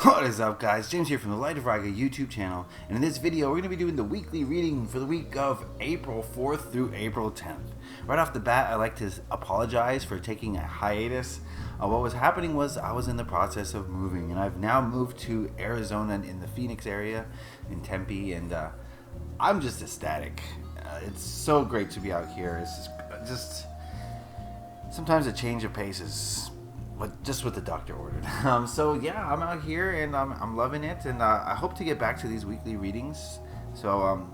What is up, guys? James here from the Light of Raga YouTube channel, and in this video we're going to be doing the weekly reading for the week of April 4th through April 10th. Right off the bat, I'd like to apologize for taking a hiatus. What was happening was I was in the process of moving, and I've now moved to Arizona in the Phoenix area, in Tempe, and I'm just ecstatic. It's so great to be out here. It's just sometimes a change of pace is just what the doctor ordered. So yeah, I'm out here and I'm loving it, and I hope to get back to these weekly readings. So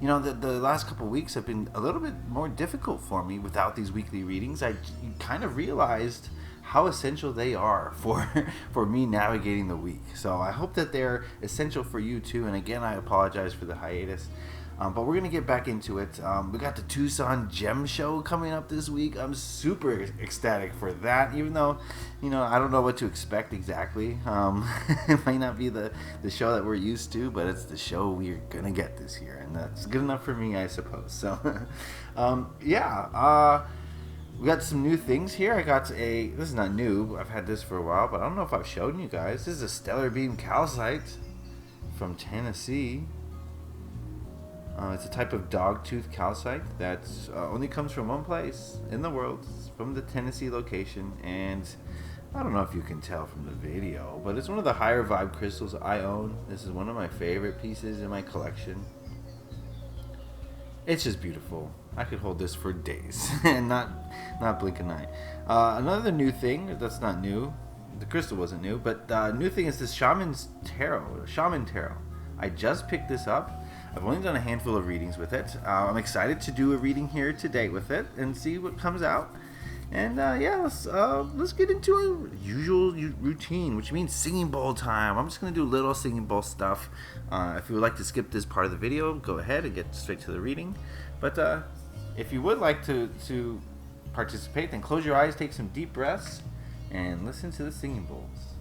the last couple weeks have been a little bit more difficult for me without these weekly readings. I kind of realized how essential they are for me navigating the week. So I hope that they're essential for you too. And again, I apologize for the hiatus. But we're going to get back into it. We got the Tucson Gem Show coming up this week. I'm super ecstatic for that, even though, I don't know what to expect exactly. It might not be the show that we're used to, but it's the show we're going to get this year. And that's good enough for me, I suppose. So, we got some new things here. This is not new. I've had this for a while, but I don't know if I've shown you guys. This is a stellar beam calcite from Tennessee. It's a type of dogtooth calcite that only comes from one place in the world. It's from the Tennessee location, and I don't know if you can tell from the video, but it's one of the higher vibe crystals I own. This is one of my favorite pieces in my collection. It's just beautiful. I could hold this for days and not blink an eye. Another new thing that's not new. The crystal wasn't new, but new thing is this Shaman Tarot. I just picked this up. I've only done a handful of readings with it. I'm excited to do a reading here today with it and see what comes out. And let's get into our usual routine, which means singing bowl time. I'm just gonna do little singing bowl stuff. If you would like to skip this part of the video, go ahead and get straight to the reading. But if you would like to participate, then close your eyes, take some deep breaths, and listen to the singing bowls.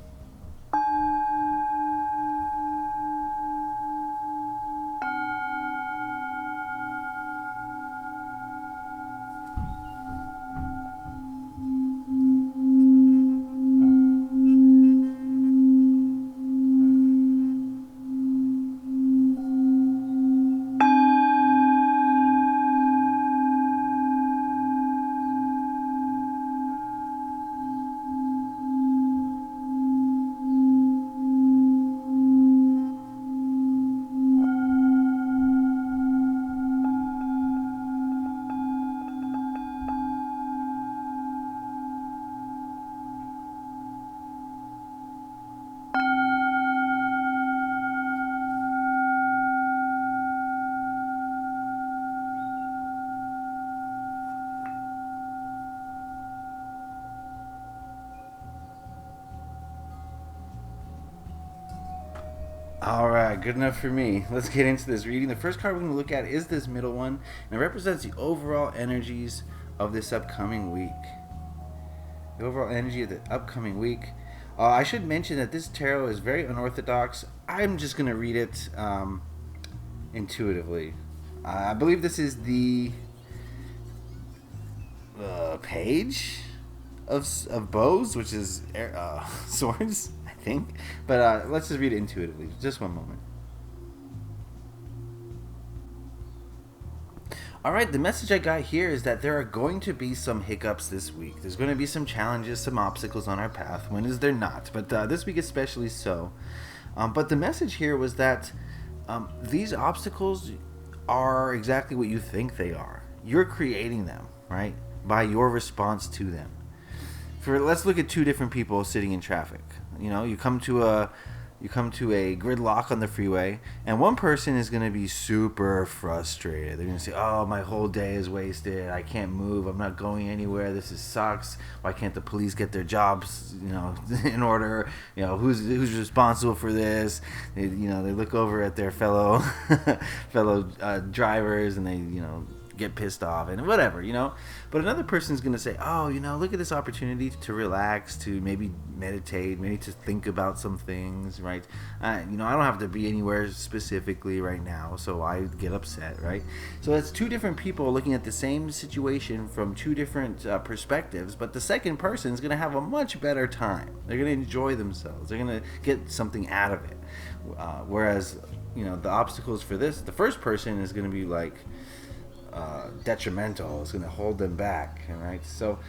Alright, good enough for me. Let's get into this reading. The first card we're going to look at is this middle one, and it represents the overall energies of this upcoming week. The overall energy of the upcoming week. I should mention that this tarot is very unorthodox. I'm just going to read it intuitively. I believe this is the page of bows, which is swords, I think. But let's just read it intuitively. Just one moment. Alright, the message I got here is that there are going to be some hiccups this week. There's going to be some challenges, some obstacles on our path. When is there not? But this week especially so. But the message here was that these obstacles are exactly what you think they are. You're creating them, right? By your response to them. Let's look at two different people sitting in traffic. You come to a gridlock on the freeway, and one person is going to be super frustrated. They're going to say, "Oh, my whole day is wasted. I can't move. I'm not going anywhere. This sucks. Why can't the police get their jobs, in order? Who's responsible for this?" They look over at their fellow drivers, and they get pissed off and whatever, you know. But another person's going to say, oh, you know, look at this opportunity to relax, to maybe meditate, maybe to think about some things, right? You know, I don't have to be anywhere specifically right now, so I get upset, right? So that's two different people looking at the same situation from two different perspectives, but the second person is going to have a much better time. They're going to enjoy themselves. They're going to get something out of it. Whereas, you know, the obstacles for this, the first person is going to be like detrimental. It's going to hold them back, right? So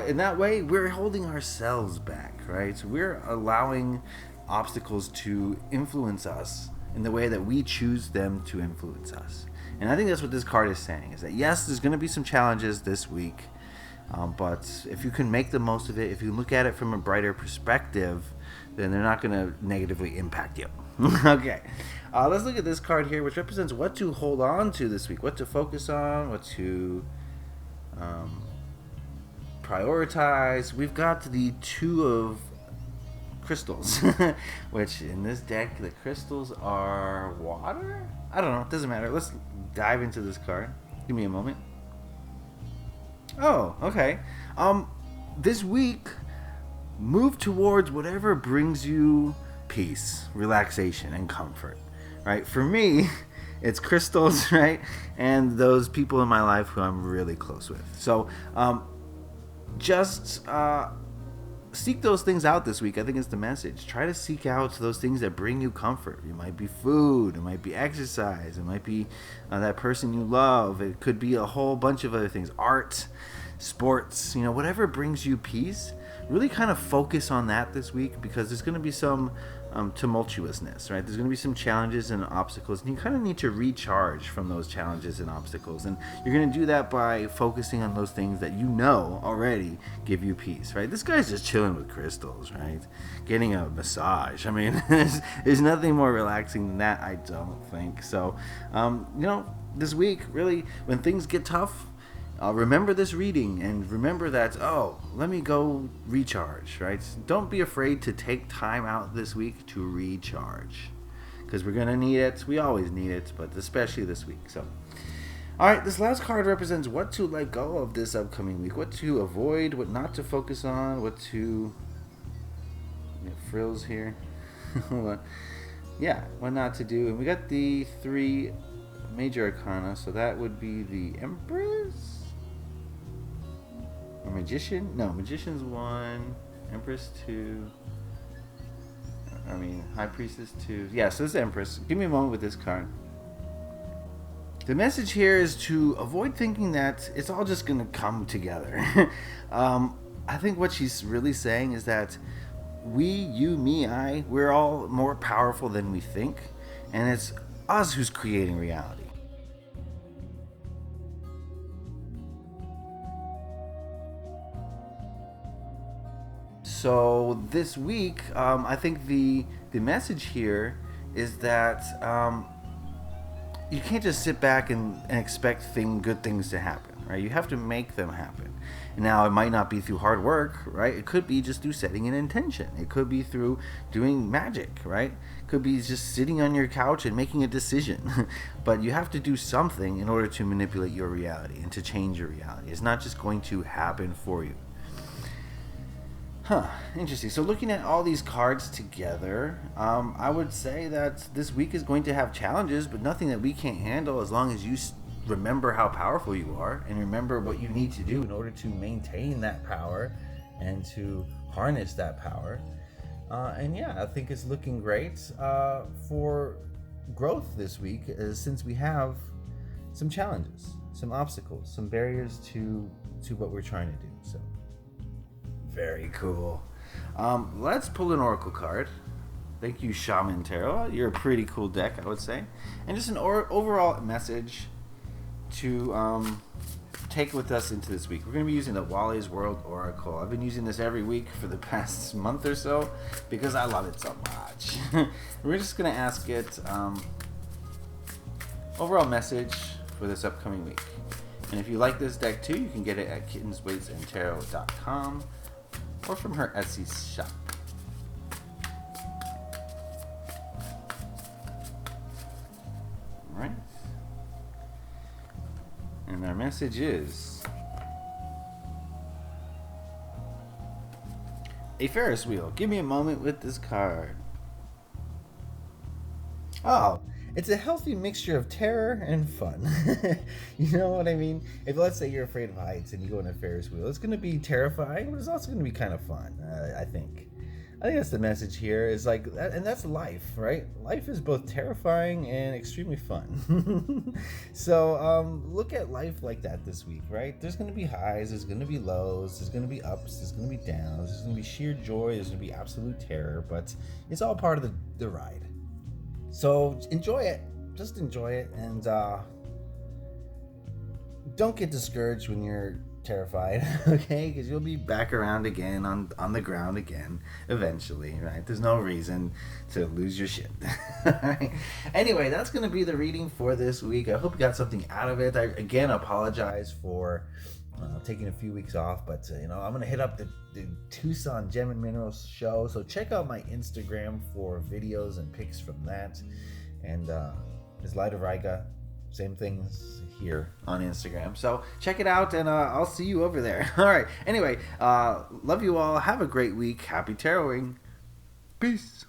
in that way, we're holding ourselves back, right? So we're allowing obstacles to influence us in the way that we choose them to influence us. And I think that's what this card is saying, is that yes, there's going to be some challenges this week, but if you can make the most of it, if you look at it from a brighter perspective, then they're not going to negatively impact you. Okay, let's look at this card here, which represents what to hold on to this week, what to focus on, what to prioritize. We've got the Two of Crystals, which in this deck, the crystals are water? I don't know, it doesn't matter. Let's dive into this card. Give me a moment. Oh, okay. This week, move towards whatever brings you peace, relaxation, and comfort, right? For me, it's crystals, right? And those people in my life who I'm really close with. So just seek those things out this week. I think it's the message. Try to seek out those things that bring you comfort. It might be food, it might be exercise, it might be that person you love, it could be a whole bunch of other things, art, sports, you know, whatever brings you peace. Really kind of focus on that this week, because there's going to be some tumultuousness, right? There's going to be some challenges and obstacles, and you kind of need to recharge from those challenges and obstacles. And you're going to do that by focusing on those things that you know already give you peace, right? This guy's just chilling with crystals, right? Getting a massage. I mean, there's nothing more relaxing than that, I don't think. So, you know, this week, really, when things get tough, remember this reading and remember that, oh, let me go recharge, right? Don't be afraid to take time out this week to recharge, because we're going to need it. We always need it, but especially this week. So, all right, this last card represents what to let go of this upcoming week, what to avoid, what not to focus on, what to... frills here. Yeah, what not to do. And we got the 3 major arcana, so that would be the Empress? Or Magician? No, Magician's 1, Empress 2. High Priestess 2. Yeah, so it's Empress. Give me a moment with this card. The message here is to avoid thinking that it's all just going to come together. I think what she's really saying is that we, you, me, I, we're all more powerful than we think. And it's us who's creating reality. So this week, I think the message here is that you can't just sit back and expect good things to happen, right? You have to make them happen. Now, it might not be through hard work, right? It could be just through setting an intention. It could be through doing magic, right? It could be just sitting on your couch and making a decision. But you have to do something in order to manipulate your reality and to change your reality. It's not just going to happen for you. Interesting. So looking at all these cards together, I would say that this week is going to have challenges, but nothing that we can't handle, as long as you remember how powerful you are and remember what you need to do in order to maintain that power and to harness that power. And yeah, I think it's looking great for growth this week, since we have some challenges, some obstacles, some barriers to what we're trying to do. So very cool. Let's pull an Oracle card. Thank you, Shaman Tarot. You're a pretty cool deck, I would say. And just an overall message to take with us into this week. We're going to be using the Wally's World Oracle. I've been using this every week for the past month or so because I love it so much. We're just going to ask it overall message for this upcoming week. And if you like this deck too, you can get it at kittensweightsandtarot.com or from her Etsy shop. Right. And And our message is a Ferris wheel. Give me a moment with this card. Oh, it's a healthy mixture of terror and fun. You know what I mean? If let's say you're afraid of heights and you go on a Ferris wheel, it's going to be terrifying, but it's also going to be kind of fun. I think. I think that's the message here. Is like, and that's life, right? Life is both terrifying and extremely fun. So look at life like that this week, right? There's going to be highs, there's going to be lows, there's going to be ups, there's going to be downs, there's going to be sheer joy, there's going to be absolute terror, but it's all part of the ride. So enjoy it. Just enjoy it, and don't get discouraged when you're terrified, okay? Because you'll be back around again on the ground again eventually, right? There's no reason to lose your shit. Anyway, that's going to be the reading for this week. I hope you got something out of it. I again apologize for taking a few weeks off, but I'm going to hit up the Tucson Gem and Minerals show, so check out my Instagram for videos and pics from that. And it's Light of Riga, same things here on Instagram, so check it out, and I'll see you over there. All right, anyway, love you all, have a great week, happy taroting, peace.